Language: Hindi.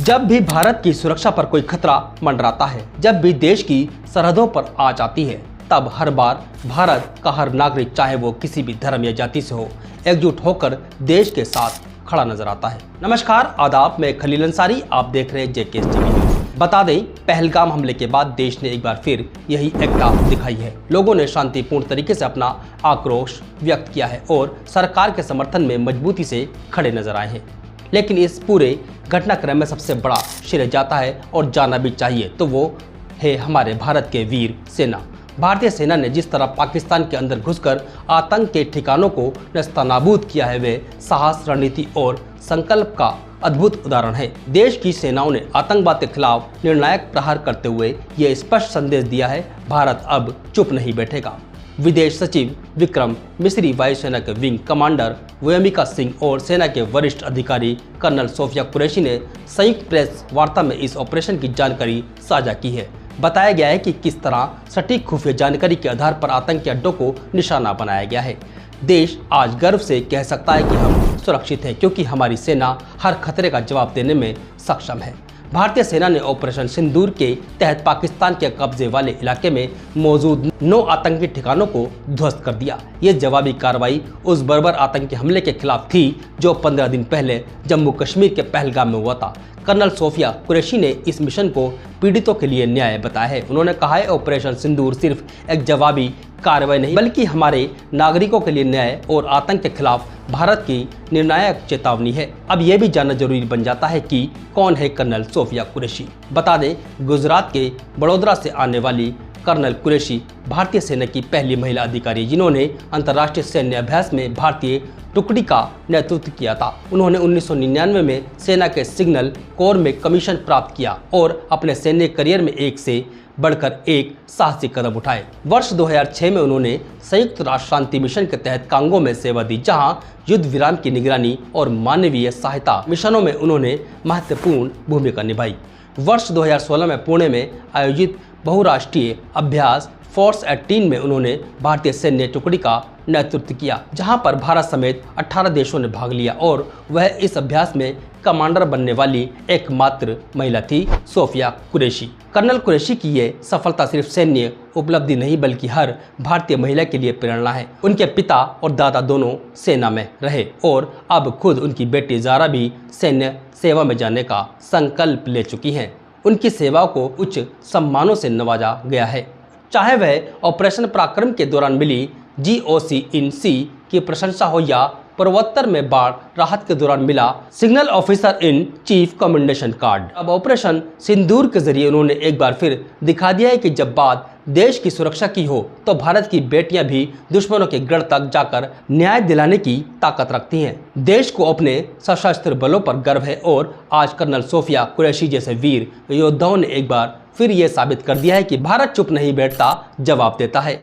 जब भी भारत की सुरक्षा पर कोई खतरा मंडराता है, जब भी देश की सरहदों पर आ जाती है, तब हर बार भारत का हर नागरिक, चाहे वो किसी भी धर्म या जाति से हो, एकजुट होकर देश के साथ खड़ा नजर आता है। नमस्कार, आदाब, मैं खलील अंसारी, आप देख रहे हैं जेकेएस टीवी न्यूज। बता दें, पहलगाम हमले के बाद देश ने एक बार फिर यही एकता दिखाई है। लोगों ने शांतिपूर्ण तरीके से अपना आक्रोश व्यक्त किया है और सरकार के समर्थन में मजबूती से खड़े नजर आए हैं। लेकिन इस पूरे घटनाक्रम में सबसे बड़ा श्रेय जाता है और जाना भी चाहिए, तो वो है हमारे भारत के वीर सेना। भारतीय सेना ने जिस तरह पाकिस्तान के अंदर घुसकर आतंक के ठिकानों को नस्तानाबूद किया है, वे साहस, रणनीति और संकल्प का अद्भुत उदाहरण है। देश की सेनाओं ने आतंकवाद के खिलाफ निर्णायक प्रहार करते हुए ये स्पष्ट संदेश दिया है, भारत अब चुप नहीं बैठेगा। विदेश सचिव विक्रम मिस्री, वायुसेना के विंग कमांडर व्योमिका सिंह और सेना के वरिष्ठ अधिकारी कर्नल सोफिया कुरैशी ने संयुक्त प्रेस वार्ता में इस ऑपरेशन की जानकारी साझा की है। बताया गया है कि किस तरह सटीक खुफिया जानकारी के आधार पर आतंकी अड्डों को निशाना बनाया गया है। देश आज गर्व से कह सकता है कि हम सुरक्षित हैं, क्योंकि हमारी सेना हर खतरे का जवाब देने में सक्षम है। भारतीय सेना ने ऑपरेशन सिंदूर के तहत पाकिस्तान के कब्जे वाले इलाके में मौजूद 9 आतंकी ठिकानों को ध्वस्त कर दिया। ये जवाबी कार्रवाई उस बर्बर आतंकी हमले के खिलाफ थी जो 15 दिन पहले जम्मू कश्मीर के पहलगाम में हुआ था। कर्नल सोफिया कुरैशी ने इस मिशन को पीड़ितों के लिए न्याय बताया है। उन्होंने कहा है, ऑपरेशन सिंदूर सिर्फ एक जवाबी कार्रवाई नहीं, बल्कि हमारे नागरिकों के लिए न्याय और आतंक के खिलाफ भारत की निर्णायक चेतावनी है। अब यह भी जानना जरूरी बन जाता है कि कौन है कर्नल सोफिया कुरैशी। बता दें, गुजरात के बड़ोदरा से आने वाली कर्नल कुरैशी भारतीय सेना की पहली महिला अधिकारी, जिन्होंने अंतर्राष्ट्रीय सैन्य अभ्यास में भारतीय टुकड़ी का नेतृत्व किया था। उन्होंने 1999 में सेना के सिग्नल कोर में कमीशन प्राप्त किया और अपने सैन्य करियर में एक से बढ़कर एक साहसी कदम उठाए। वर्ष 2006 में उन्होंने संयुक्त राष्ट्र शांति मिशन के तहत कांगो में सेवा दी, जहां युद्ध विराम की निगरानी और मानवीय सहायता मिशनों में उन्होंने महत्वपूर्ण भूमिका निभाई। वर्ष 2016 में पुणे में आयोजित बहुराष्ट्रीय अभ्यास फोर्स 18 में उन्होंने भारतीय सैन्य टुकड़ी का नेतृत्व किया, जहां पर भारत समेत 18 देशों ने भाग लिया और वह इस अभ्यास में कमांडर बनने वाली एकमात्र महिला थी, सोफिया कुरैशी। कर्नल कुरैशी की ये सफलता सिर्फ सैन्य उपलब्धि नहीं, बल्कि हर भारतीय महिला के लिए प्रेरणा है। उनके पिता और दादा दोनों सेना में रहे और अब खुद उनकी बेटी ज़ारा भी सैन्य सेवा में जाने का संकल्प ले चुकी हैं। उनकी सेवाओं को उच्च सम्मानों से नवाजा गया है, चाहे वह ऑपरेशन पराक्रम के दौरान मिली GOC-in-C की प्रशंसा हो या पूर्वोत्तर में बाढ़ राहत के दौरान मिला signal officer in chief commendation card. अब ऑपरेशन सिंदूर के जरिए उन्होंने एक बार फिर दिखा दिया है कि जब बात देश की सुरक्षा की हो, तो भारत की बेटियां भी दुश्मनों के गढ़ तक जाकर न्याय दिलाने की ताकत रखती हैं। देश को अपने सशस्त्र बलों पर गर्व है और आज कर्नल सोफिया कुरैशी जैसे वीर योद्धाओं ने एक बार फिर ये साबित कर दिया है कि भारत चुप नहीं बैठता, जवाब देता है।